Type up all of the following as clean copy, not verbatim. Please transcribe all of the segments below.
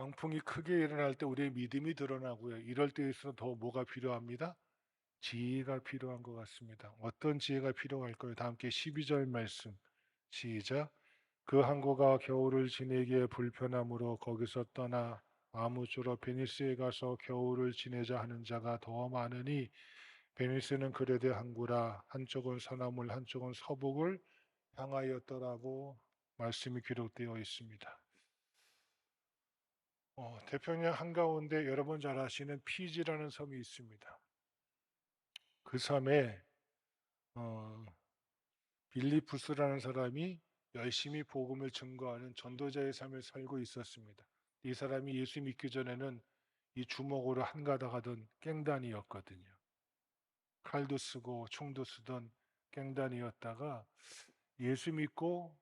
광풍이 크게 일어날 때 우리의 믿음이 드러나고요. 이럴 때일수록 더 뭐가 필요합니다? 지혜가 필요한 것 같습니다. 어떤 지혜가 필요할까요? 다 함께 12절 말씀 시작. 그 항구가 겨울을 지내기에 불편함으로 거기서 떠나 아무쪼록 베니스에 가서 겨울을 지내자 하는 자가 더 많으니 베니스는 그레데 항구라 한쪽은 서남을 한쪽은 서북을 향하였더라고 말씀이 기록되어 있습니다. 태평양 한가운데 여러분 잘 아시는 피지라는 섬이 있습니다. 그 섬에 어, 빌리푸스라는 사람이 열심히 복음을 증거하는 전도자의 삶을 살고 있었습니다. 이 사람이 예수 믿기 전에는 이 주먹으로 한가닥 하던 깽단이었거든요. 칼도 쓰고 총도 쓰던 깽단이었다가 예수 믿고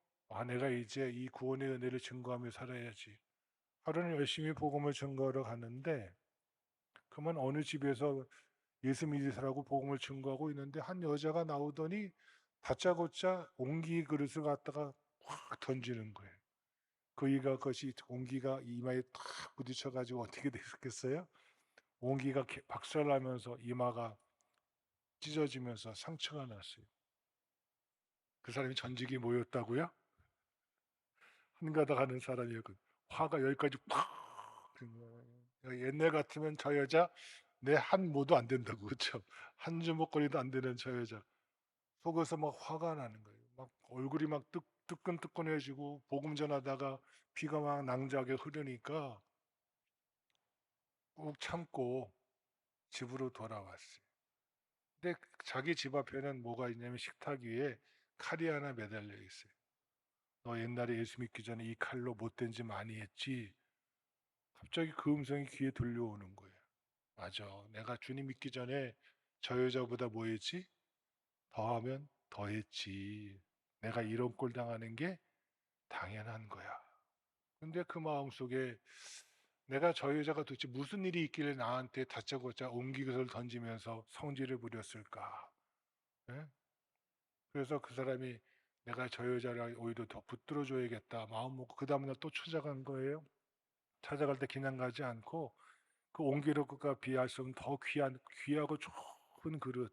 내가 이제 이 구원의 은혜를 증거하며 살아야지. 하루는 열심히 복음을 증거하러 갔는데 그러면 어느 집에서 예수 믿으시라고 복음을 증거하고 있는데 한 여자가 나오더니 다짜고짜 옹기 그릇을 갖다가 확 던지는 거예요. 그것이 옹기가 이마에 탁 부딪혀 가지고 어떻게 됐겠어요? 옹기가 박살나면서 이마가 찢어지면서 상처가 났어요. 그 사람이 전직이 뭐였다고요? 한가닥 하는 사람이었거든요. 화가 여기까지 팍! 옛날 같으면 저 여자 내 한 모도 안 된다고 그렇죠? 한 주먹거리도 안 되는 저 여자 속에서 막 화가 나는 거예요. 막 얼굴이 막 뜨끈뜨끈해지고 복음 전하다가 피가 막 낭자하게 흐르니까 꾹 참고 집으로 돌아왔어요. 근데 자기 집 앞에는 뭐가 있냐면 식탁 위에 칼이 하나 매달려 있어요. 너 옛날에 예수 믿기 전에 이 칼로 못된 짓 많이 했지? 갑자기 그 음성이 귀에 들려오는 거예요. 맞아. 내가 주님 믿기 전에 저 여자보다 뭐 했지? 더하면 더했지. 내가 이런 꼴 당하는 게 당연한 거야. 근데 그 마음속에 내가 저 여자가 도대체 무슨 일이 있길래 나한테 다짜고짜 옹기것을 던지면서 성질을 부렸을까? 예? 그래서 그 사람이 내가 저 여자를 오히려 더 붙들어 줘야겠다 마음 먹고 그 다음날 또 찾아간 거예요. 찾아갈 때 그냥 가지 않고 그 옹기로그가 비할 수 없는 더 귀하고 좋은 그릇.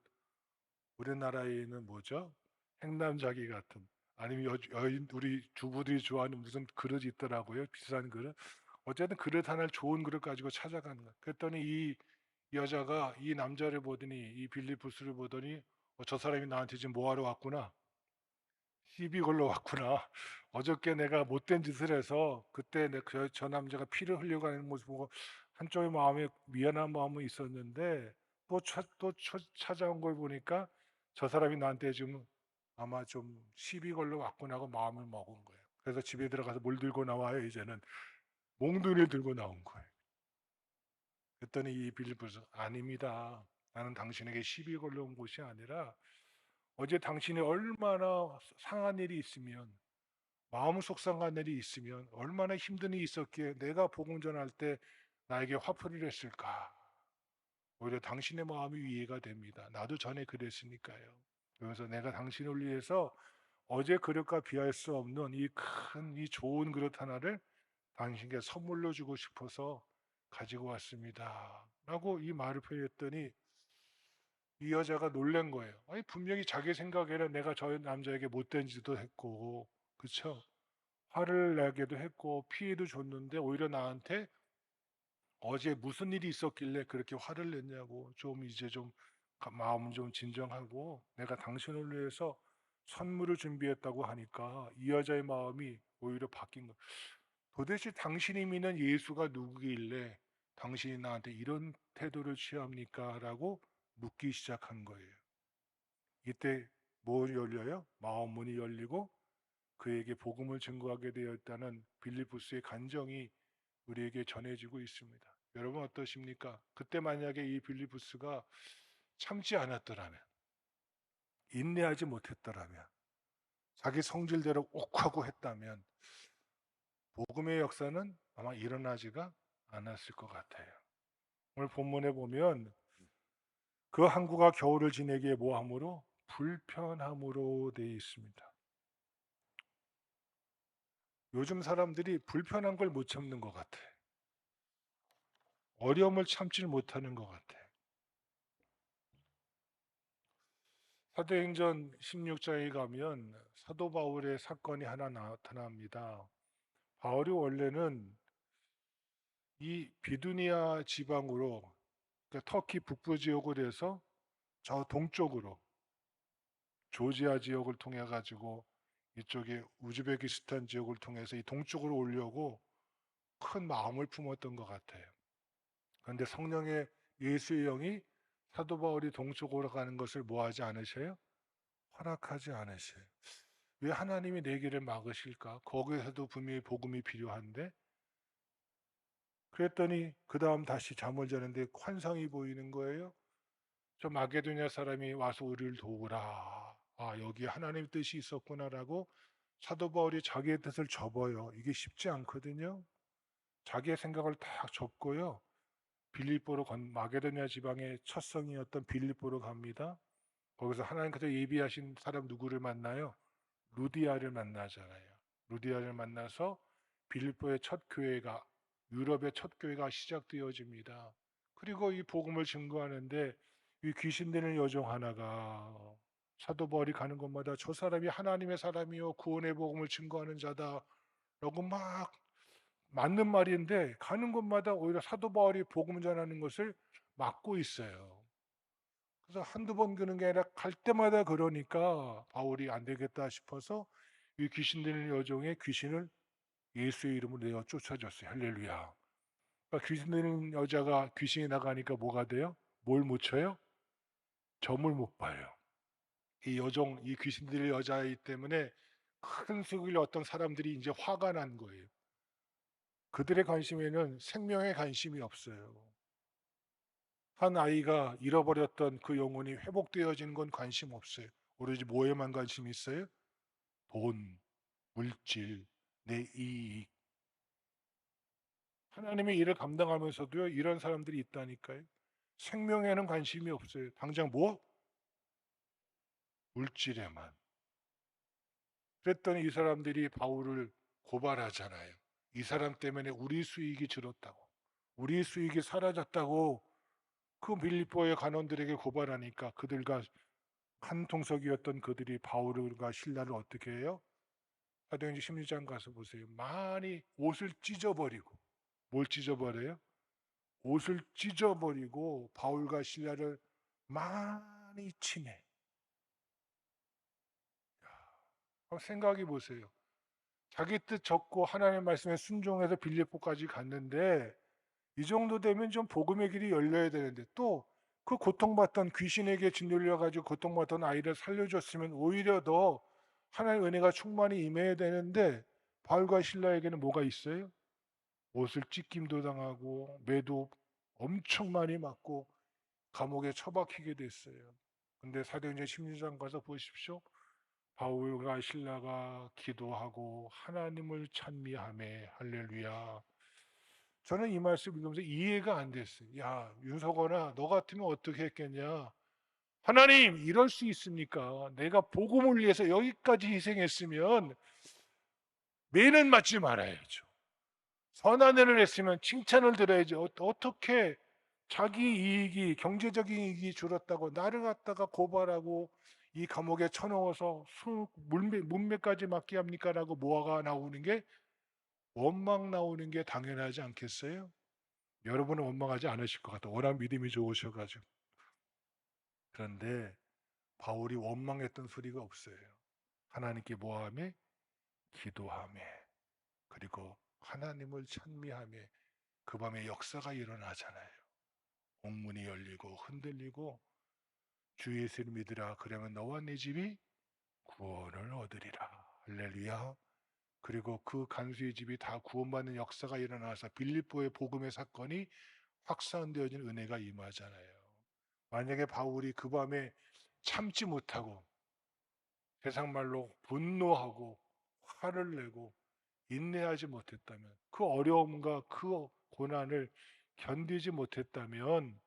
우리나라에는 뭐죠? 행남자기 같은 아니면 여인 우리 주부들이 좋아하는 무슨 그릇이 있더라고요. 비싼 그릇. 어쨌든 그릇 하나를 좋은 그릇 가지고 찾아가는 거야. 그랬더니 이 여자가 이 남자를 보더니 이 빌리푸스를 보더니 저 사람이 나한테 지금 뭐 하러 왔구나. 시비 걸러 왔구나. 어저께 내가 못된 짓을 해서 그때 저 남자가 피를 흘려가는 모습 보고 한쪽의 마음에 미안한 마음은 있었는데 또 찾아온 걸 보니까 저 사람이 나한테 지금 아마 좀 시비 걸러 왔구나 하고 마음을 먹은 거예요. 그래서 집에 들어가서 뭘 들고 나와요? 이제는 몽둥이를 들고 나온 거예요. 그랬더니 이 빌립보서 아닙니다. 나는 당신에게 시비 걸러 온 것이 아니라 어제 당신이 얼마나 상한 일이 있으면 마음 속상한 일이 있으면 얼마나 힘든 일이 있었기에 내가 복음 전할 때 나에게 화풀이를 했을까. 오히려 당신의 마음이 이해가 됩니다. 나도 전에 그랬으니까요. 그래서 내가 당신을 위해서 어제 그릇과 비할 수 없는 이 좋은 그릇 하나를 당신께 선물로 주고 싶어서 가지고 왔습니다. 라고 이 말을 표했더니 이 여자가 놀란 거예요. 아니 분명히 자기 생각에는 내가 저 남자에게 못된 짓도 했고 그쵸? 화를 내게도 했고 피해도 줬는데 오히려 나한테 어제 무슨 일이 있었길래 그렇게 화를 냈냐고 좀 이제 좀 마음 좀 진정하고 내가 당신을 위해서 선물을 준비했다고 하니까 이 여자의 마음이 오히려 바뀐 거. 도대체 당신이 믿는 예수가 누구길래 당신이 나한테 이런 태도를 취합니까? 라고 묻기 시작한 거예요. 이때 뭐 열려요? 마음 문이 열리고 그에게 복음을 증거하게 되었다는 빌리포스의 간정이 우리에게 전해지고 있습니다. 여러분 어떠십니까? 그때 만약에 이 빌리포스가 참지 않았더라면, 인내하지 못했더라면, 자기 성질대로 욱하고 했다면 복음의 역사는 아마 일어나지가 않았을 것 같아요. 오늘 본문에 보면 그 항구가 겨울을 지내기에 뭐함으로 불편함으로 되어 있습니다. 요즘 사람들이 불편한 걸 못 참는 것 같아. 어려움을 참지 못하는 것 같아요. 사도행전 16장에 가면 사도 바울의 사건이 하나 나타납니다. 바울이 원래는 이 비두니아 지방으로, 그러니까 터키 북부 지역으로 해서 저 동쪽으로 조지아 지역을 통해 가지고 이쪽에 우즈베키스탄 지역을 통해서 이 동쪽으로 오려고 큰 마음을 품었던 것 같아요. 그런데 성령의 예수의 영이 사도 바울이 동쪽으로 가는 것을 뭐하지 않으셔요? 허락하지 않으셔요. 왜 하나님이 내 길을 막으실까? 거기에서도 분명히 복음이 필요한데. 그랬더니 그 다음 다시 잠을 자는데 환상이 보이는 거예요. 저 마게도냐 사람이 와서 우리를 도우라. 아, 여기 하나님의 뜻이 있었구나라고 사도 바울이 자기의 뜻을 접어요. 이게 쉽지 않거든요. 자기의 생각을 다 접고요. 빌립보로 마게도냐 지방의 첫 성이었던 빌립보로 갑니다. 거기서 하나님께서 예비하신 사람 누구를 만나요? 루디아를 만나잖아요. 루디아를 만나서 빌립보의 첫 교회가, 유럽의 첫 교회가 시작되어집니다. 그리고 이 복음을 증거하는데 이 귀신 들린 여종 하나가 사도 바울이 가는 곳마다 저 사람이 하나님의 사람이요 구원의 복음을 증거하는 자다라고 막 맞는 말인데 가는 곳마다 오히려 사도 바울이 복음 전하는 것을 막고 있어요. 그래서 한두 번 그런 게 아니라 갈 때마다 그러니까 바울이 안 되겠다 싶어서 이 귀신 들린 여종의 귀신을 예수의 이름으로 내어 쫓아줬어요. 할렐루야. 그러니까 귀신 들린 여자가 귀신이 나가니까 뭐가 돼요? 뭘 못 쳐요? 점을 못 봐요. 이 여종, 이 귀신 들린 여자이기 때문에 큰 속일 어떤 사람들이 이제 화가 난 거예요. 그들의 관심에는 생명에 관심이 없어요. 한 아이가 잃어버렸던 그 영혼이 회복되어지는 건 관심 없어요. 오로지 뭐에만 관심이 있어요? 돈, 물질, 내 이익. 하나님의 일을 감당하면서도요, 이런 사람들이 있다니까요. 생명에는 관심이 없어요. 당장 뭐? 물질에만. 그랬더니 이 사람들이 바울을 고발하잖아요. 이 사람 때문에 우리 수익이 줄었다고, 우리 수익이 사라졌다고 그 빌립보의 간원들에게 고발하니까 그들과 한 통속이었던 그들이 바울과 신라를 어떻게 해요? 사도행전 16장 가서 보세요. 많이 옷을 찢어버리고. 뭘 찢어버려요? 옷을 찢어버리고 바울과 신라를 많이 치매. 한번 생각해 보세요. 자기 뜻 접고 하나님의 말씀에 순종해서 빌립보까지 갔는데 이 정도 되면 좀 복음의 길이 열려야 되는데 또 그 고통받던 귀신에게 짓눌려 가지고 고통받던 아이를 살려줬으면 오히려 더 하나님의 은혜가 충만히 임해야 되는데 바울과 신라에게는 뭐가 있어요? 옷을 찢김도 당하고 매도 엄청 많이 맞고 감옥에 처박히게 됐어요. 근데 사도행전 16장 가서 보십시오. 바울과 신라가 기도하고 하나님을 찬미하며 할렐루야. 저는 이 말씀 읽으면서 이해가 안 됐어요. 야, 윤석원아, 너 같으면 어떻게 했겠냐? 하나님, 이럴 수 있습니까? 내가 복음을 위해서 여기까지 희생했으면 매는 맞지 말아야죠. 선한 일을 했으면 칭찬을 들어야죠. 어떻게 자기 이익이, 경제적인 이익이 줄었다고 나를 갖다가 고발하고 이 감옥에 쳐넣어서 문매까지 맞게 합니까? 라고 모아가 나오는 게, 원망 나오는 게 당연하지 않겠어요? 여러분은 원망하지 않으실 것 같아요. 워낙 믿음이 좋으셔가지고. 그런데 바울이 원망했던 소리가 없어요. 하나님께 모함에 기도하며 그리고 하나님을 찬미하며 그 밤에 역사가 일어나잖아요. 옥문이 열리고 흔들리고 주 예수를 믿으라 그러면 너와 네 집이 구원을 얻으리라. 할렐루야. 그리고 그 간수의 집이 다 구원받는 역사가 일어나서 빌립보의 복음의 사건이 확산되어진 은혜가 임하잖아요. 만약에 바울이 그 밤에 참지 못하고 세상 말로 분노하고 화를 내고 인내하지 못했다면, 그 어려움과 그 고난을 견디지 못했다면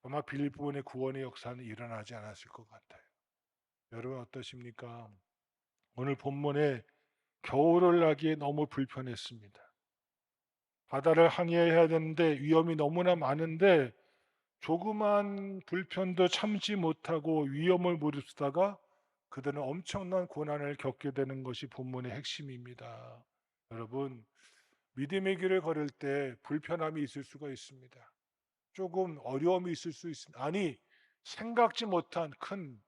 아마 빌립보의 구원의 역사는 일어나지 않았을 것 같아요. 여러분 어떠십니까? 오늘 본문에 겨울을 나기에 너무 불편했습니다. 바다를 항해해야 되는데 위험이 너무나 많은데 조그만 불편도 참지 못하고 위험을 무릅쓰다가 그들은 엄청난 고난을 겪게 되는 것이 본문의 핵심입니다. 여러분, 믿음의 길을 걸을 때 불편함이 있을 수가 있습니다. 조금 어려움이 있을 수 있습니다. 아니, 생각지 못한 큰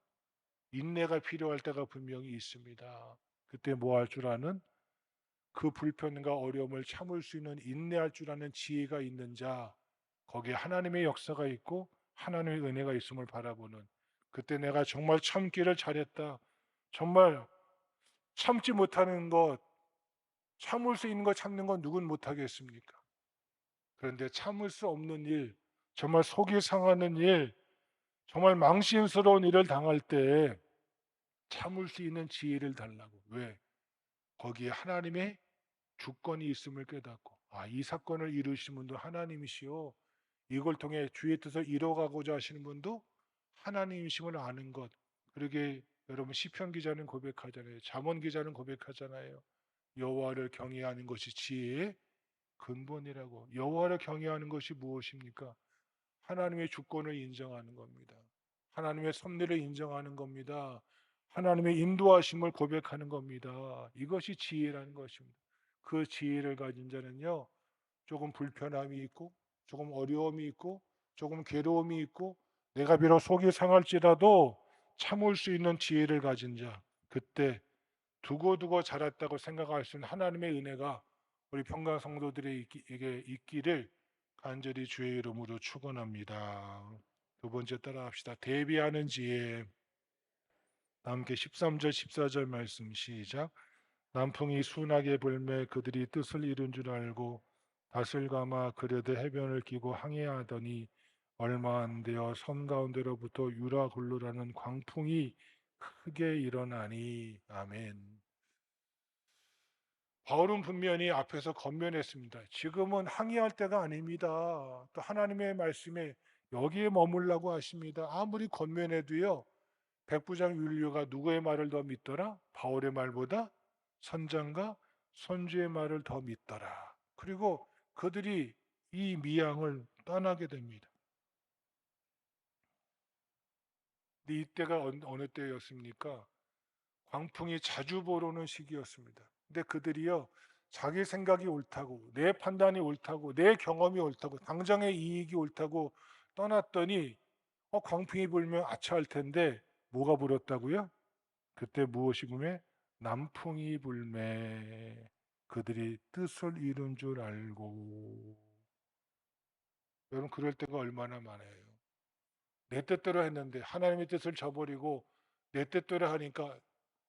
인내가 필요할 때가 분명히 있습니다. 그때 뭐 할 줄 아는? 그 불편과 어려움을 참을 수 있는 인내할 줄 아는 지혜가 있는 자, 거기에 하나님의 역사가 있고 하나님의 은혜가 있음을 바라보는, 그때 내가 정말 참기를 잘했다. 정말 참지 못하는 것, 참을 수 있는 것 참는 건 누군 못하겠습니까? 그런데 참을 수 없는 일, 정말 속이 상하는 일, 정말 망신스러운 일을 당할 때 참을 수 있는 지혜를 달라고. 왜? 거기에 하나님의 주권이 있음을 깨닫고, 아, 이 사건을 이루신 분도 하나님이시오. 이걸 통해 주의 뜻을 이뤄가고자 하시는 분도 하나님이심을 아는 것. 그러게 여러분, 시편 기자는 고백하잖아요. 잠언 기자는 고백하잖아요. 여호와를 경외하는 것이 지혜의 근본이라고. 여호와를 경외하는 것이 무엇입니까? 하나님의 주권을 인정하는 겁니다. 하나님의 섭리를 인정하는 겁니다. 하나님의 인도하심을 고백하는 겁니다. 이것이 지혜라는 것입니다. 그 지혜를 가진 자는요, 조금 불편함이 있고 조금 어려움이 있고 조금 괴로움이 있고 내가 비록 속이 상할지라도 참을 수 있는 지혜를 가진 자, 그때 두고두고 자랐다고 생각할 수 있는 하나님의 은혜가 우리 평강 성도들에게 있기를 간절히 주의 이름으로 축원합니다. 두 번째 따라합시다. 대비하는 지혜. 함께 13절 14절 말씀 시작. 남풍이 순하게 불매 그들이 뜻을 이룬 줄 알고 닷을 감아 그려대 해변을 끼고 항해하더니 얼마 안 되어 섬 가운데로부터 유라굴루라는 광풍이 크게 일어나니. 아멘. 바울은 분명히 앞에서 권면했습니다. 지금은 항의할 때가 아닙니다. 또 하나님의 말씀에 여기에 머물라고 하십니다. 아무리 권면해도요, 백부장 율리오가 누구의 말을 더 믿더라? 바울의 말보다 선장과 선주의 말을 더 믿더라. 그리고 그들이 이 미양을 떠나게 됩니다. 근데 이때가 어느 때였습니까? 광풍이 자주 불어오는 시기였습니다. 근데 그들이요, 자기 생각이 옳다고, 내 판단이 옳다고, 내 경험이 옳다고, 당장의 이익이 옳다고 떠났더니 광풍이 불면 아차할 텐데 뭐가 불었다고요? 그때 무엇이 불매? 남풍이 불매. 그들이 뜻을 이룬 줄 알고. 여러분, 그럴 때가 얼마나 많아요. 내 뜻대로 했는데 하나님의 뜻을 저버리고 내 뜻대로 하니까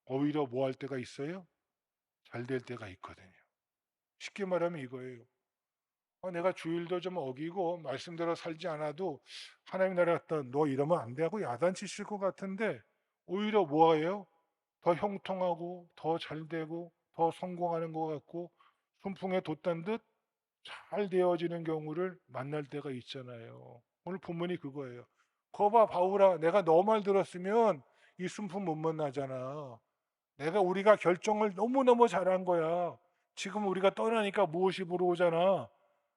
오히려 뭐 할 때가 있어요? 잘 될 때가 있거든요. 쉽게 말하면 이거예요. 내가 주일도 좀 어기고 말씀대로 살지 않아도 하나님 나라 갔다 너 이러면 안 돼 하고 야단치실 것 같은데 오히려 뭐예요? 더 형통하고 더 잘 되고 더 성공하는 것 같고 순풍에 돛단 듯 잘 되어지는 경우를 만날 때가 있잖아요. 오늘 본문이 그거예요. 거봐 바울아, 내가 너 말 들었으면 이 순풍 못 만나잖아. 우리가 결정을 너무너무 잘한 거야. 지금 우리가 떠나니까 무엇이 불어오잖아.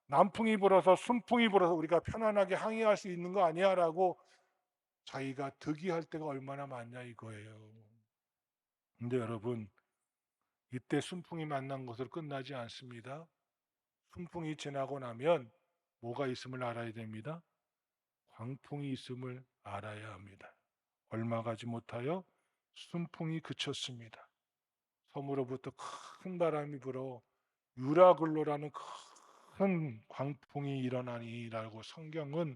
남풍이 불어서 순풍이 불어서 우리가 편안하게 항해할 수 있는 거 아니야 라고 자기가 득이할 때가 얼마나 많냐 이거예요. 근데 여러분, 이때 순풍이 만난 것으로 끝나지 않습니다. 순풍이 지나고 나면 뭐가 있음을 알아야 됩니다. 광풍이 있음을 알아야 합니다. 얼마 가지 못하여 순풍이 그쳤습니다. 섬으로부터 큰 바람이 불어 유라굴로라는 큰 광풍이 일어나니라고 성경은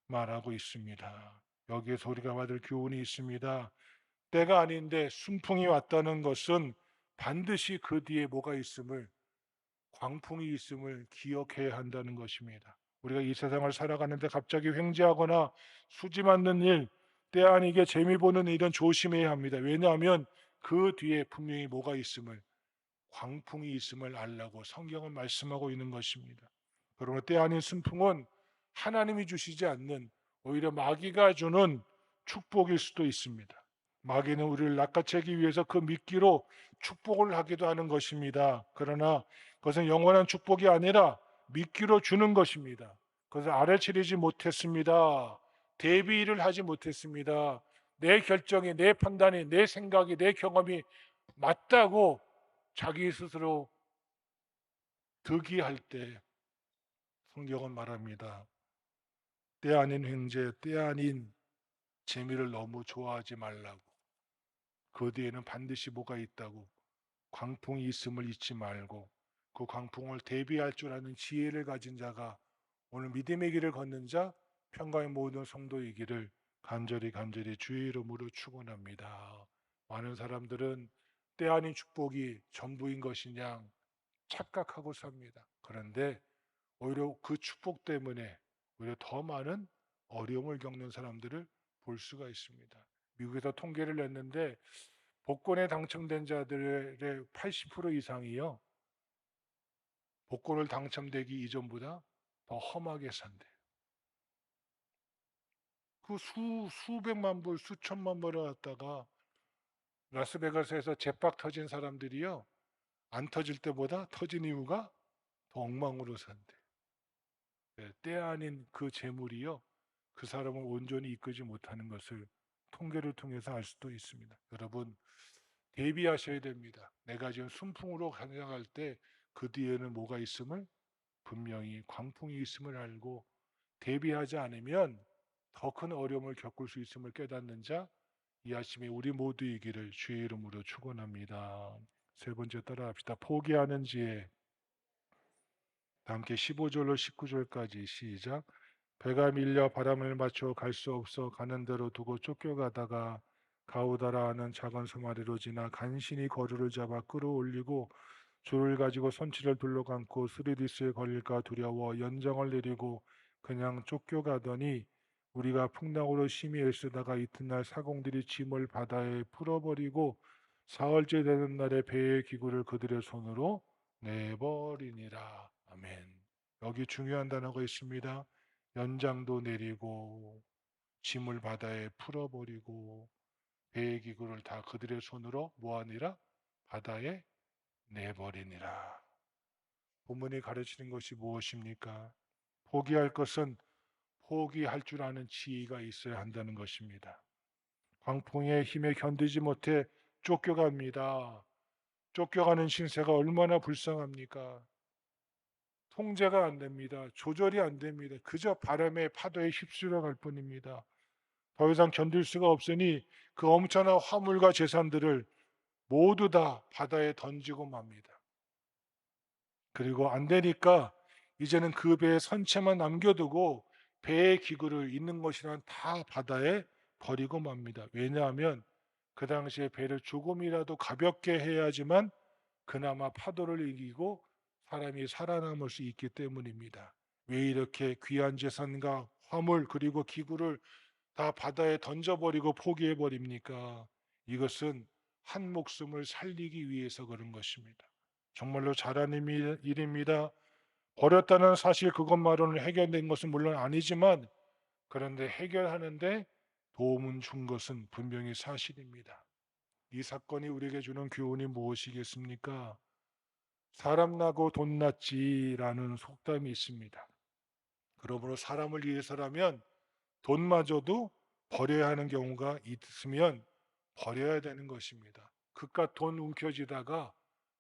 말하고 있습니다. 여기에서 우리가 받을 교훈이 있습니다. 때가 아닌데 순풍이 왔다는 것은 반드시 그 뒤에 뭐가 있음을, 광풍이 있음을 기억해야 한다는 것입니다. 우리가 이 세상을 살아가는데 갑자기 횡재하거나 수지 맞는 일, 때 아니게 재미 보는 일은 조심해야 합니다. 왜냐하면 그 뒤에 분명히 뭐가 있음을, 광풍이 있음을 알라고 성경은 말씀하고 있는 것입니다. 그러나 때 아닌 순풍은 하나님이 주시지 않는 오히려 마귀가 주는 축복일 수도 있습니다. 마귀는 우리를 낚아채기 위해서 그 미끼로 축복을 하기도 하는 것입니다. 그러나 그것은 영원한 축복이 아니라 미끼로 주는 것입니다. 그래서 알아차리지 못했습니다. 대비를 하지 못했습니다. 내 결정이, 내 판단이, 내 생각이, 내 경험이 맞다고 자기 스스로 득이할 때 성경은 말합니다. 때 아닌 횡재, 때 아닌 재미를 너무 좋아하지 말라고. 그 뒤에는 반드시 뭐가 있다고. 광풍이 있음을 잊지 말고 그 광풍을 대비할 줄 아는 지혜를 가진 자가 오늘 믿음의 길을 걷는 자 평강의 모든 성도이기를 간절히 주의 이름으로 축원합니다. 많은 사람들은 때 아닌 축복이 전부인 것인 양 착각하고 삽니다. 그런데 오히려 그 축복 때문에 오히려 더 많은 어려움을 겪는 사람들을 볼 수가 있습니다. 미국에서 통계를 냈는데 복권에 당첨된 자들의 80% 이상이요. 복권을 당첨되기 이전보다 더 험하게 산대요. 그 수백만 불, 수천만 불을 갖다가 라스베가스에서 제빡 터진 사람들이요. 안 터질 때보다 터진 이유가 더 엉망으로 산대. 네, 때 아닌 그 재물이요. 그 사람을 온전히 이끌지 못하는 것을 통계를 통해서 알 수도 있습니다. 여러분, 대비하셔야 됩니다. 내가 지금 순풍으로 가져갈 때 그 뒤에는 뭐가 있음을 분명히 광풍이 있음을 알고 대비하지 않으면 더 큰 어려움을 겪을 수 있음을 깨닫는 자 이 아침에 우리 모두이기를 주의 이름으로 축원합니다. 세 번째 따라합시다. 포기하는 지혜. 다 함께 15절로 19절까지 시작. 배가 밀려 바람을 맞춰 갈 수 없어 가는 대로 두고 쫓겨가다가 가우다라 하는 작은 소마리로 지나 간신히 거루를 잡아 끌어올리고 줄을 가지고 선치를 둘러감고 스리디스에 걸릴까 두려워 연장을 내리고 그냥 쫓겨가더니 우리가 풍랑으로 심히 애쓰다가 이튿날 사공들이 짐을 바다에 풀어버리고 사흘째 되는 날에 배의 기구를 그들의 손으로 내버리니라. 아멘. 여기 중요한 단어가 있습니다. 연장도 내리고 짐을 바다에 풀어버리고 배의 기구를 다 그들의 손으로 뭐하니라? 바다에 내버리니라. 본문이 가르치는 것이 무엇입니까? 포기할 것은 포기할 줄 아는 지혜가 있어야 한다는 것입니다. 광풍의 힘에 견디지 못해 쫓겨갑니다. 쫓겨가는 신세가 얼마나 불쌍합니까? 통제가 안 됩니다. 조절이 안 됩니다. 그저 바람의 파도에 휩쓸려 갈 뿐입니다. 더 이상 견딜 수가 없으니 그 엄청난 화물과 재산들을 모두 다 바다에 던지고 맙니다. 그리고 안 되니까 이제는 그 배에 선체만 남겨두고 배의 기구를 있는 것이란 다 바다에 버리고 맙니다. 왜냐하면 그 당시에 배를 조금이라도 가볍게 해야지만 그나마 파도를 이기고 사람이 살아남을 수 있기 때문입니다. 왜 이렇게 귀한 재산과 화물 그리고 기구를 다 바다에 던져버리고 포기해버립니까? 이것은 한 목숨을 살리기 위해서 그런 것입니다. 정말로 잘하는 일입니다. 버렸다는 사실 그것만으로는 해결된 것은 물론 아니지만 그런데 해결하는데 도움은 준 것은 분명히 사실입니다. 이 사건이 우리에게 주는 교훈이 무엇이겠습니까? 사람 나고 돈 났지라는 속담이 있습니다. 그러므로 사람을 위해서라면 돈마저도 버려야 하는 경우가 있으면 버려야 되는 것입니다. 그깟 돈 움켜쥐다가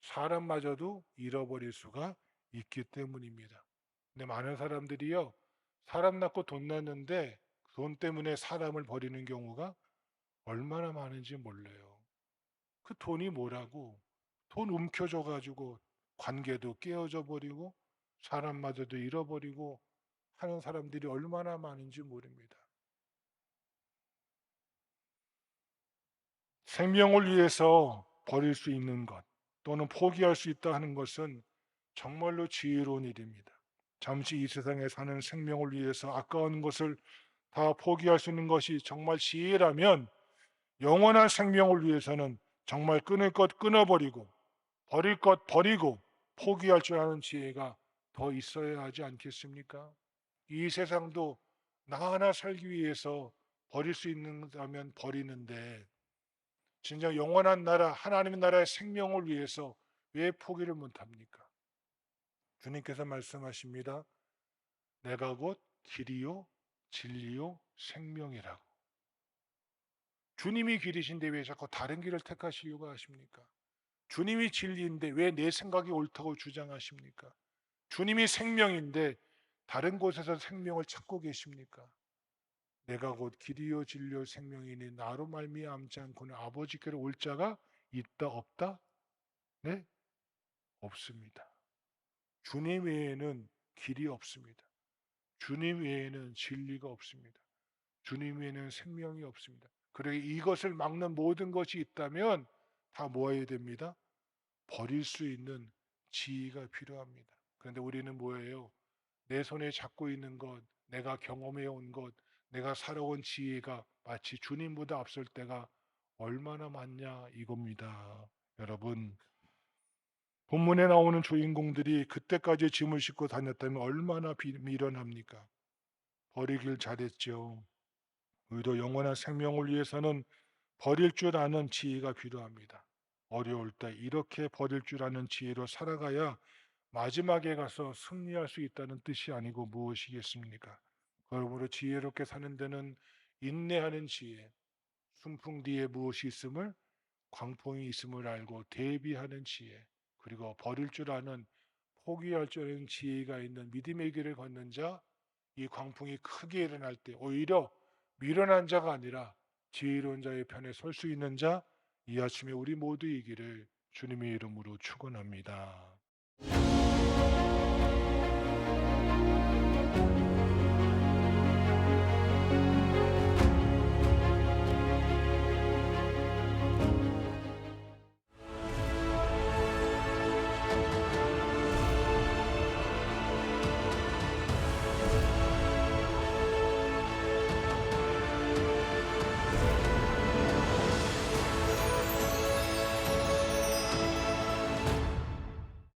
사람마저도 잃어버릴 수가 있기 때문입니다. 근데 많은 사람들이요, 사람 낳고 돈 낳는데 돈 때문에 사람을 버리는 경우가 얼마나 많은지 몰라요. 그 돈이 뭐라고? 돈 움켜줘가지고 관계도 깨어져 버리고 사람마저도 잃어버리고 하는 사람들이 얼마나 많은지 모릅니다. 생명을 위해서 버릴 수 있는 것 또는 포기할 수 있다 하는 것은 정말로 지혜로운 일입니다. 잠시 이 세상에 사는 생명을 위해서 아까운 것을 다 포기할 수 있는 것이 정말 지혜라면 영원한 생명을 위해서는 정말 끊을 것 끊어버리고 버릴 것 버리고 포기할 줄 아는 지혜가 더 있어야 하지 않겠습니까? 이 세상도 나 하나 살기 위해서 버릴 수 있는다면 버리는데 진정 영원한 나라 하나님의 나라의 생명을 위해서 왜 포기를 못합니까? 주님께서 말씀하십니다. 내가 곧 길이요 진리요 생명이라고. 주님이 길이신데 왜 자꾸 다른 길을 택하시려고 하십니까? 주님이 진리인데 왜 내 생각이 옳다고 주장하십니까? 주님이 생명인데 다른 곳에서 생명을 찾고 계십니까? 내가 곧 길이요 진리요 생명이니 나로 말미암지 않고는 아버지께로 올 자가 있다 없다? 네? 없습니다. 주님 외에는 길이 없습니다. 주님 외에는 진리가 없습니다. 주님 외에는 생명이 없습니다. 그러기 이것을 막는 모든 것이 있다면 다 모아야 됩니다. 버릴 수 있는 지혜가 필요합니다. 그런데 우리는 뭐예요? 내 손에 잡고 있는 것, 내가 경험해 온 것, 내가 살아온 지혜가 마치 주님보다 앞설 때가 얼마나 많냐 이겁니다. 여러분, 본문에 나오는 주인공들이 그때까지 짐을 싣고 다녔다면 얼마나 미련합니까? 버리길 잘했죠. 우리도 영원한 생명을 위해서는 버릴 줄 아는 지혜가 필요합니다. 어려울 때 이렇게 버릴 줄 아는 지혜로 살아가야 마지막에 가서 승리할 수 있다는 뜻이 아니고 무엇이겠습니까? 그러므로 지혜롭게 사는 데는 인내하는 지혜, 순풍 뒤에 무엇이 있음을, 광풍이 있음을 알고 대비하는 지혜, 그리고 버릴 줄 아는, 포기할 줄 아는 지혜가 있는 믿음의 길을 걷는 자, 이 광풍이 크게 일어날 때 오히려 미련한 자가 아니라 지혜로운 자의 편에 설 수 있는 자, 이 아침에 우리 모두이기를 주님의 이름으로 축원합니다.